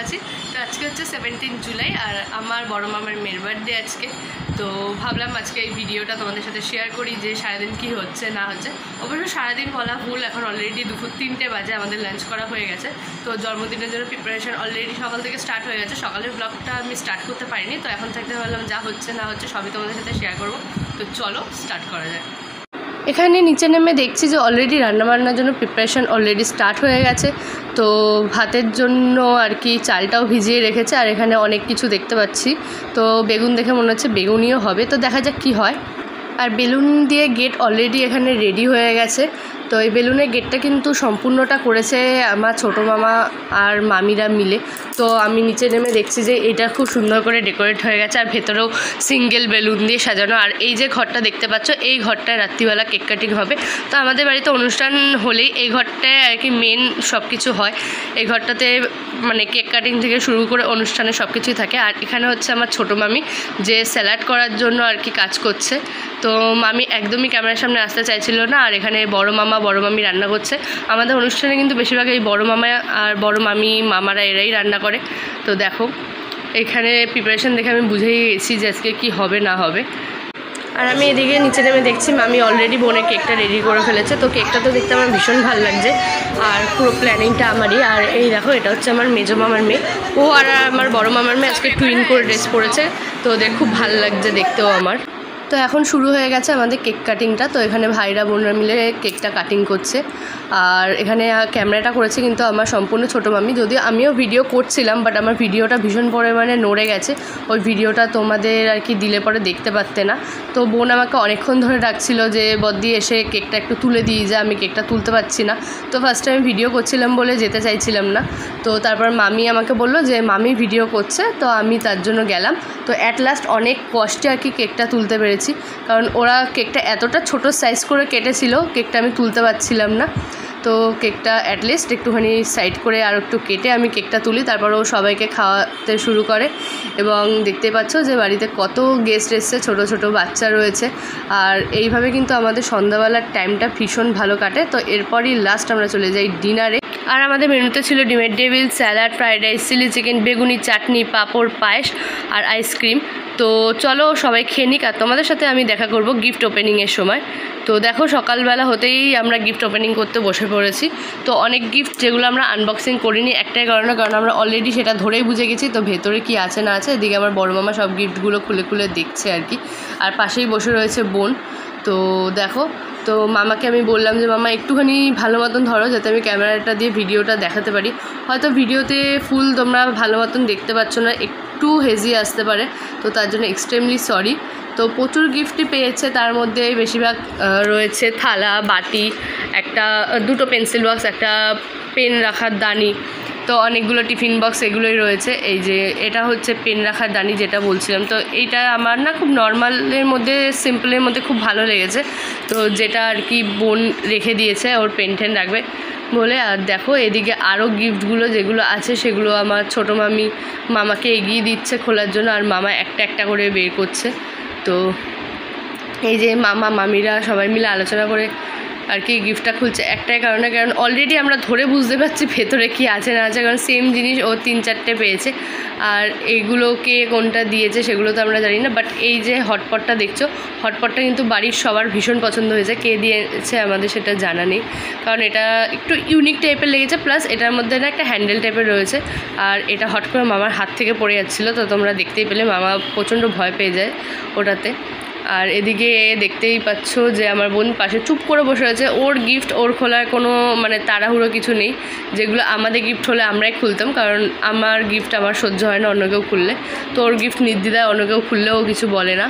আছি। তো আজকে হচ্ছে 17 জুলাই আর আমার বড় মামার মেয়ের বার্থডে আজকে। তো ভাবলাম আজকে এই ভিডিওটা তোমাদের সাথে শেয়ার করি যে সারাদিন কি হচ্ছে না হচ্ছে। অবশ্য সারাদিন বলা ভুল, এখন অলরেডি দুপুর 3টে বাজে, আমাদের লাঞ্চ করা হয়ে গেছে। তো জন্মদিনের জন্য প্রিপারেশন অলরেডি সকাল থেকে স্টার্ট হয়ে গেছে। সকালের ব্লগটা আমি স্টার্ট করতে পারিনি, তো এখন থাকতে ভাবলাম যা হচ্ছে না হচ্ছে সবই তোমাদের সাথে শেয়ার করবো। তো চলো স্টার্ট করা যায়। এখানে নিচে নেমে দেখছি যে অলরেডি রান্নাবান্নার জন্য প্রিপারেশান অলরেডি স্টার্ট হয়ে গেছে। তো ভাতের জন্য আর কি চালটাও ভিজিয়ে রেখেছে, আর এখানে অনেক কিছু দেখতে পাচ্ছি। তো বেগুন দেখে মনে হচ্ছে বেগুনিও হবে, তো দেখা যাক কী হয়। আর বেলুন দিয়ে গেট অলরেডি এখানে রেডি হয়ে গেছে। তো এই বেলুনের গেটটা কিন্তু সম্পূর্ণটা করেছে আমার ছোটো মামা আর মামিরা মিলে। তো আমি নিচে নেমে দেখছি যে এটা খুব সুন্দর করে ডেকোরেট হয়ে গেছে, আর ভেতরেও সিঙ্গেল বেলুন দিয়ে সাজানো। আর এই যে ঘরটা দেখতে পাচ্ছ, এই ঘরটায় রাত্রিবেলা কেক কাটিং হবে। তো আমাদের বাড়িতে অনুষ্ঠান হলেই এই ঘরটায় আর কি মেন সব কিছু হয়। এই ঘরটাতে মানে কেক কাটিং থেকে শুরু করে অনুষ্ঠানে সব কিছুই থাকে। আর এখানে হচ্ছে আমার ছোটো মামি, যে স্যালাড করার জন্য আর কি কাজ করছে। তো মামি একদমই ক্যামেরার সামনে আসতে চাইছিল না, আর এখানে বড় মামা বড় মামি রান্না করছে। আমাদের অনুষ্ঠানে কিন্তু বেশিরভাগ এই বড় মামা আর বড় মামি মামারা এরাই রান্না করে। তো দেখো এখানে প্রিপারেশন দেখে আমি বুঝেই গেছি যে আজকে কী হবে না হবে। আর আমি এদিকে নিচে নেমে দেখছি মামি অলরেডি বোনের কেকটা রেডি করে ফেলেছে। তো কেকটা তো দেখতে আমার ভীষণ ভালো লাগছে, আর পুরো প্ল্যানিংটা আমারই। আর এই দেখো এটা হচ্ছে আমার মেজো মামার মেয়ে, ও আর আমার বড় মামার মেয়ে আজকে টুইন করে ড্রেস পরেছে। তো ওদের খুব ভালো লাগছে দেখতেও আমার। তো এখন শুরু হয়ে গেছে আমাদের কেক কাটিংটা। তো এখানে ভাইরা বোনরা মিলে কেকটা কাটিং করছে, আর এখানে ক্যামেরাটা করেছে কিন্তু আমার সম্পূর্ণ ছোটো মামি। যদিও আমিও ভিডিও করছিলাম, বাট আমার ভিডিওটা ভীষণ পরিমাণে নড়ে গেছে। ওই ভিডিওটা তোমাদের আর কি দিলে পরে দেখতে পারতে না। তো বোন আমাকে অনেকক্ষণ ধরে ডাকছিল যে বদ্দি এসে কেকটা একটু তুলে দিই, যে আমি কেকটা তুলতে পারছি না। তো ফার্স্টে আমি ভিডিও করছিলাম বলে যেতে চাইছিলাম না। তো তারপর মামি আমাকে বললো যে মামি ভিডিও করছে, তো আমি তার জন্য গেলাম। তো অ্যাট লাস্ট অনেক কষ্টে আর কি কেকটা তুলতে পেরেছি, কারণ ওরা কেকটা এতটা ছোট সাইজ করে কেটেছিল, কেকটা আমি তুলতে পারছিলাম না। তো কেকটা অ্যাটলিস্ট একটুখানি সাইড করে আর একটু কেটে আমি কেকটা তুলি, তারপরও সবাইকে খাওয়াতে শুরু করে। এবং দেখতে পাচ্ছ যে বাড়িতে কত গেস্ট এসছে, ছোটো ছোটো বাচ্চা রয়েছে। আর এইভাবে কিন্তু আমাদের সন্ধ্যাবেলার টাইমটা ভীষণ ভালো কাটে। তো এরপরই লাস্ট আমরা চলে যাই ডিনারে। আর আমাদের মেনুতে ছিল ডিমের table, salad, fried rice, chilli chicken, বেগুনি, চাটনি, পাঁপড়, পায়েস আর আইসক্রিম। তো চলো সবাই খেয়ে নিক, আর তোমাদের সাথে আমি দেখা করব গিফট ওপেনিংয়ের সময়। তো দেখো সকালবেলা হতেই আমরা গিফট ওপেনিং করতে বসে পড়েছি। তো অনেক গিফট যেগুলো আমরা আনবক্সিং করিনি একটাই কারণে, কারণ আমরা অলরেডি সেটা ধরেই বুঝে গেছি তো ভেতরে কি আছে না আছে। এদিকে আমার বড় মামা সব গিফটগুলো খুলে খুলে দেখছে আর কি, আর পাশেই বসে রয়েছে বোন। তো দেখো, তো মামাকে আমি বললাম যে মামা একটুখানি ভালো মতন ধরো, যাতে আমি ক্যামেরাটা দিয়ে ভিডিওটা দেখাতে পারি। হয়তো ভিডিওতে ফুল তোমরা ভালো মতন দেখতে পাচ্ছ না, একটু হেজি আসতে পারে, তো তার জন্য এক্সট্রিমলি সরি। তো প্রচুর গিফটই পেয়েছে, তার মধ্যে বেশিরভাগ রয়েছে থালা, বাটি, দুটো পেন্সিল বক্স, একটা পেন রাখার দানি, তো অনেকগুলো টিফিন বক্স এগুলোই রয়েছে। এই যে এটা হচ্ছে পেন রাখার দানি যেটা বলছিলাম, তো এইটা আমার না খুব নর্মালের মধ্যে সিম্পলের মধ্যে খুব ভালো লেগেছে। তো যেটা আর কি বোন রেখে দিয়েছে ওর পেন টেন রাখবে বলে। আর দেখো এদিকে আরও গিফটগুলো যেগুলো আছে সেগুলো আমার ছোটো মামি মামাকে এগিয়ে দিচ্ছে খোলার জন্য, আর মামা একটা একটা করে বের করছে। তো এই যে মামা মামিরা সবাই মিলে আলোচনা করে আর কি গিফটটা খুলছে একটাই কারণে, কারণ অলরেডি আমরা ধরে বুঝতে পারছি ভেতরে কি আছে না আছে, কারণ সেম জিনিস ও 3-4টে পেয়েছে। আর এইগুলো কে কোনটা দিয়েছে সেগুলো তো আমরা জানি না, বাট এই যে হটপটটা দেখছো, হটপটটা কিন্তু বাড়ির সবার ভীষণ পছন্দ হয়েছে। কে দিয়েছে আমাদের সেটা জানা নেই, কারণ এটা একটু ইউনিক টাইপের লেগেছে, প্লাস এটার মধ্যে না একটা হ্যান্ডেল টাইপের রয়েছে। আর এটা হট করে মামার হাত থেকে পড়ে যাচ্ছিলো, তো তোমরা দেখতেই পেলে মামা প্রচণ্ড ভয় পেয়ে যায় ওটাতে। আর এদিকে দেখতেই পাচ্ছ যে আমার বোন পাশে চুপ করে বসে আছে, ওর গিফট ওর খোলার কোনো মানে তাড়াহুড়ো কিছু নেই। যেগুলো আমাদের গিফট হলে আমরাই খুলতাম, কারণ আমার গিফট আমার সহ্য হয় না অন্য কেউ খুললে। তো ওর গিফট নির্দ্বিধায় অন্য কেউ খুললেও কিছু বলে না।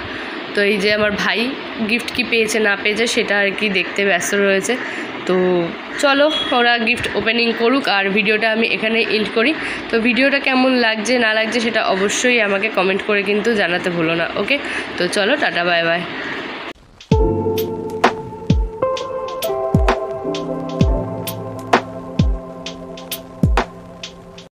তো এই যে আমার ভাই গিফট কি পেয়েছে না পেয়েছে সেটা আর কি দেখতে ব্যস্ত রয়েছে। তো চলো ওরা গিফট ওপেনিং করুক, আর ভিডিওটা আমি এখানে এন্ড করি। তো ভিডিওটা কেমন লাগছে না লাগছে সেটা অবশ্যই আমাকে কমেন্ট করে কিন্তু জানাতে ভুলো না। ওকে, তো চলো টাটা বাই বাই।